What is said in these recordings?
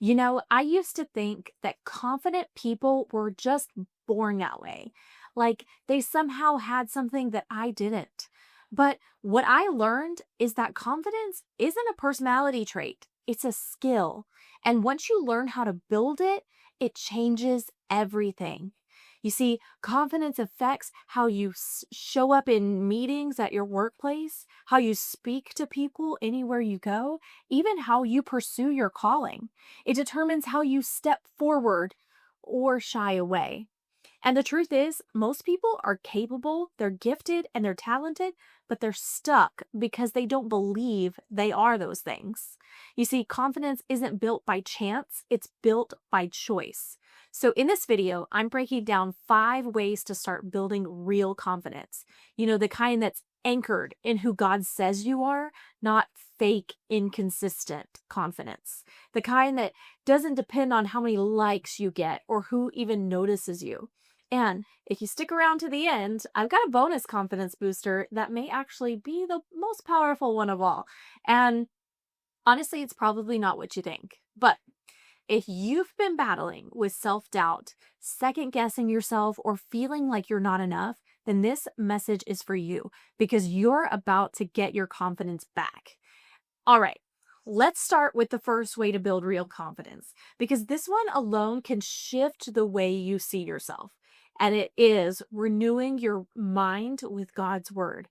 I used to think that confident people were just born that way. Like they somehow had something that I didn't. But what I learned is that confidence isn't a personality trait, it's a skill. And once you learn how to build it, it changes everything. You see, confidence affects how you show up in meetings at your workplace, how you speak to people anywhere you go, even how you pursue your calling. It determines how you step forward or shy away. And the truth is, most people are capable, they're gifted, and they're talented, but they're stuck because they don't believe they are those things. You see, confidence isn't built by chance, it's built by choice. So, in this video, I'm breaking down 5 ways to start building real confidence. The kind that's anchored in who God says you are, not fake, inconsistent confidence. The kind that doesn't depend on how many likes you get or who even notices you. And if you stick around to the end, I've got a bonus confidence booster that may actually be the most powerful one of all. And honestly, it's probably not what you think. But if you've been battling with self doubt, second guessing yourself, or feeling like you're not enough, then this message is for you because you're about to get your confidence back. All right. Let's start with the first way to build real confidence because this one alone can shift the way you see yourself. And it is renewing your mind with God's word.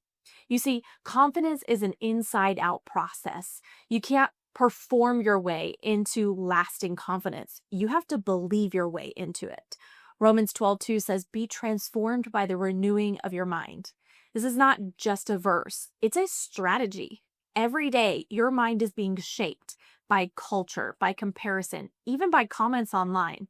You see, confidence is an inside out process. You can't perform your way into lasting confidence. You have to believe your way into it. Romans 12:2 says, "Be transformed by the renewing of your mind." This is not just a verse, it's a strategy. Every day, your mind is being shaped by culture, by comparison, even by comments online.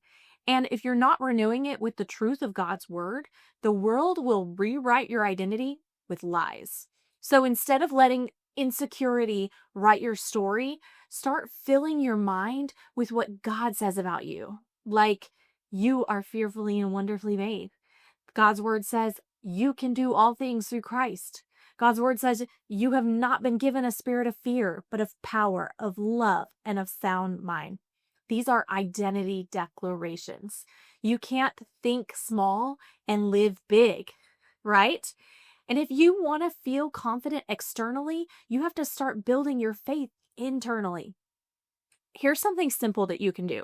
And if you're not renewing it with the truth of God's word, the world will rewrite your identity with lies. So instead of letting insecurity write your story, start filling your mind with what God says about you. Like, you are fearfully and wonderfully made. God's word says you can do all things through Christ. God's word says you have not been given a spirit of fear, but of power, of love, and of sound mind. These are identity declarations. You can't think small and live big, right? And if you want to feel confident externally, you have to start building your faith internally. Here's something simple that you can do.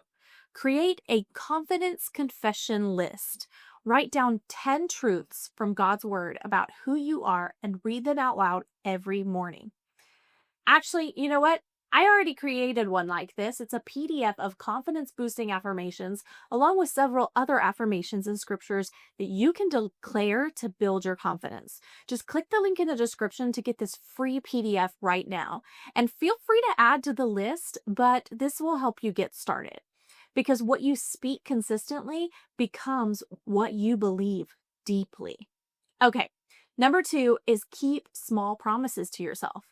Create a confidence confession list. Write down 10 truths from God's word about who you are and read them out loud every morning. Actually, you know what? I already created one like this. It's a PDF of confidence boosting affirmations, along with several other affirmations and scriptures that you can declare to build your confidence. Just click the link in the description to get this free PDF right now. And feel free to add to the list, but this will help you get started. Because what you speak consistently becomes what you believe deeply. Okay, number 2 is keep small promises to yourself.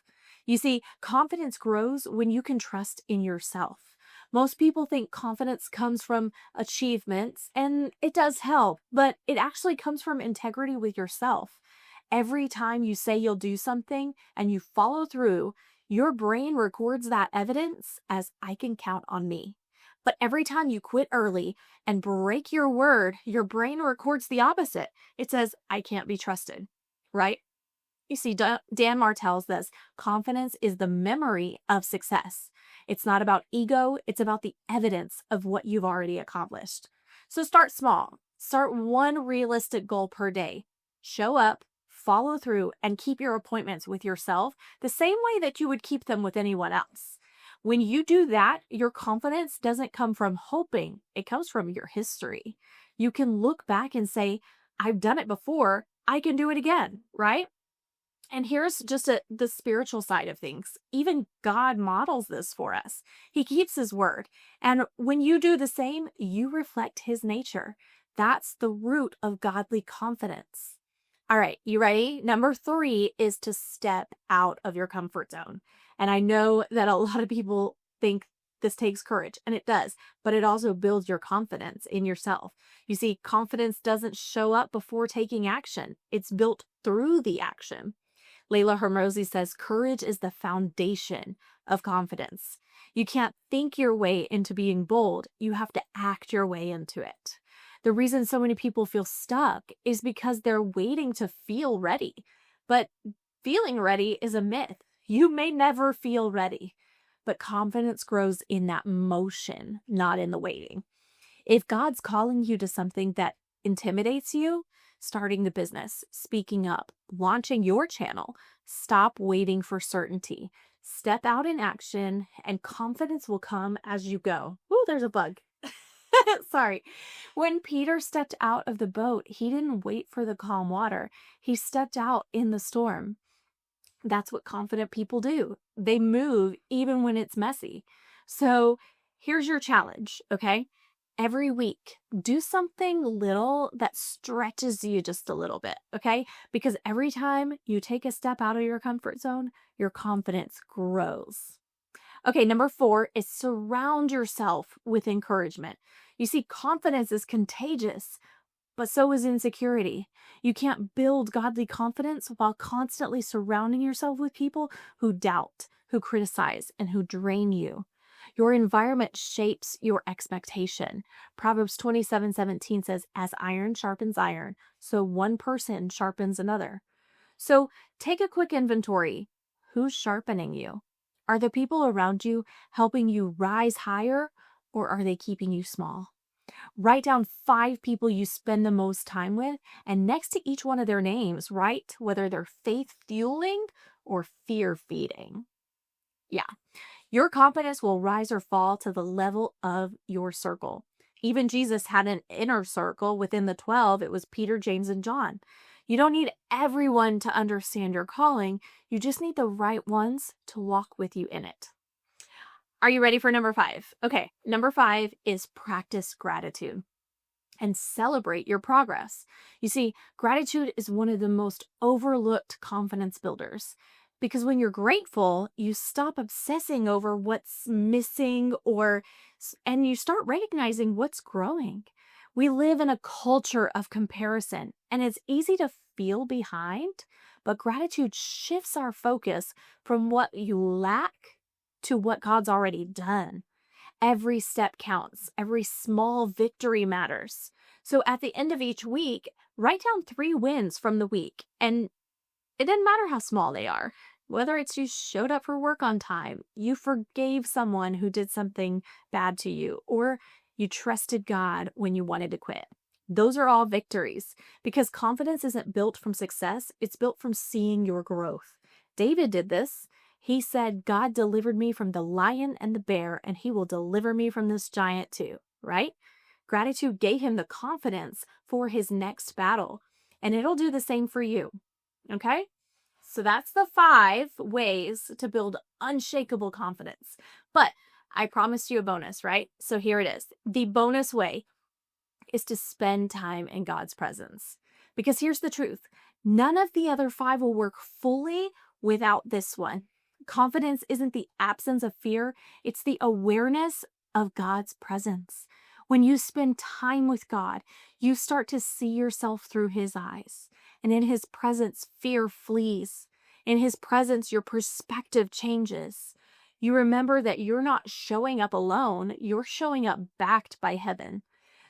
You see, confidence grows when you can trust in yourself. Most people think confidence comes from achievements, and it does help, but it actually comes from integrity with yourself. Every time you say you'll do something and you follow through, your brain records that evidence as "I can count on me." But every time you quit early and break your word, your brain records the opposite. It says, "I can't be trusted," right? You see, Dan Martell says confidence is the memory of success. It's not about ego, it's about the evidence of what you've already accomplished. So start small. Start one realistic goal per day. Show up, follow through, and keep your appointments with yourself the same way that you would keep them with anyone else. When you do that, your confidence doesn't come from hoping, it comes from your history. You can look back and say, "I've done it before, I can do it again," right? And here's just the spiritual side of things. Even God models this for us. He keeps his word. And when you do the same, you reflect his nature. That's the root of godly confidence. All right, you ready? Number 3 is to step out of your comfort zone. And I know that a lot of people think this takes courage, and it does, but it also builds your confidence in yourself. You see, confidence doesn't show up before taking action. It's built through the action. Layla Hermosi says, courage is the foundation of confidence. You can't think your way into being bold. You have to act your way into it. The reason so many people feel stuck is because they're waiting to feel ready. But feeling ready is a myth. You may never feel ready, but confidence grows in that motion, not in the waiting. If God's calling you to something that intimidates you, starting the business, speaking up, launching your channel, stop waiting for certainty. Step out in action and confidence will come as you go. Ooh, there's a bug. Sorry. When Peter stepped out of the boat, he didn't wait for the calm water. He stepped out in the storm. That's what confident people do. They move even when it's messy. So here's your challenge, okay? Every week, do something little that stretches you just a little bit, okay? Because every time you take a step out of your comfort zone, your confidence grows. Okay, number 4 is surround yourself with encouragement. You see, confidence is contagious, but so is insecurity. You can't build godly confidence while constantly surrounding yourself with people who doubt, who criticize, and who drain you. Your environment shapes your expectation. Proverbs 27:17 says, as iron sharpens iron, so one person sharpens another. So take a quick inventory. Who's sharpening you? Are the people around you helping you rise higher, or are they keeping you small? Write down 5 people you spend the most time with, and next to each one of their names, write whether they're faith fueling or fear feeding. Yeah. Your confidence will rise or fall to the level of your circle. Even Jesus had an inner circle within the 12. It was Peter, James, and John. You don't need everyone to understand your calling. You just need the right ones to walk with you in it. Are you ready for number 5? Okay, number 5 is practice gratitude and celebrate your progress. You see, gratitude is one of the most overlooked confidence builders. Because when you're grateful, you stop obsessing over what's missing and you start recognizing what's growing. We live in a culture of comparison, and it's easy to feel behind, but gratitude shifts our focus from what you lack to what God's already done. Every step counts. Every small victory matters. So at the end of each week, write down 3 wins from the week, and it doesn't matter how small they are. Whether it's you showed up for work on time, you forgave someone who did something bad to you, or you trusted God when you wanted to quit. Those are all victories because confidence isn't built from success. It's built from seeing your growth. David did this. He said, God delivered me from the lion and the bear, and he will deliver me from this giant too, right? Gratitude gave him the confidence for his next battle, and it'll do the same for you, okay? So that's the 5 ways to build unshakable confidence. But I promised you a bonus, right? So here it is. The bonus way is to spend time in God's presence. Because here's the truth. None of the other 5 will work fully without this one. Confidence isn't the absence of fear. It's the awareness of God's presence. When you spend time with God, you start to see yourself through his eyes. And in his presence, fear flees. In his presence, your perspective changes. You remember that you're not showing up alone. You're showing up backed by heaven.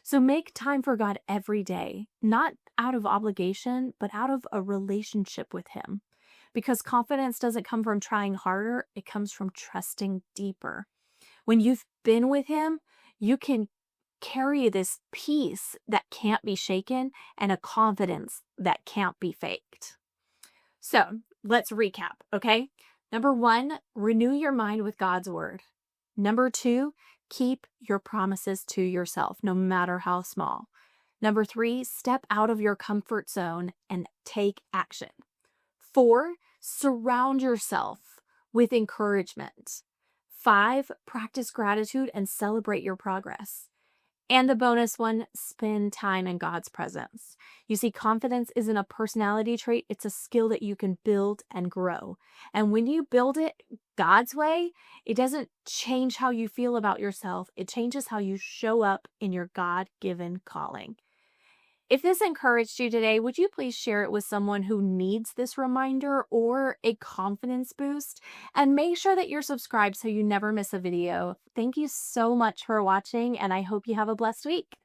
So make time for God every day, not out of obligation, but out of a relationship with him. Because confidence doesn't come from trying harder. It comes from trusting deeper. When you've been with him, you can carry this peace that can't be shaken and a confidence that can't be faked. So let's recap, okay? Number 1, renew your mind with God's word. Number 2, keep your promises to yourself, no matter how small. Number 3, step out of your comfort zone and take action. 4, surround yourself with encouragement. 5, practice gratitude and celebrate your progress. And the bonus one, spend time in God's presence. You see, confidence isn't a personality trait. It's a skill that you can build and grow. And when you build it God's way, it doesn't change how you feel about yourself. It changes how you show up in your God-given calling. If this encouraged you today, would you please share it with someone who needs this reminder or a confidence boost? And make sure that you're subscribed so you never miss a video. Thank you so much for watching, and I hope you have a blessed week.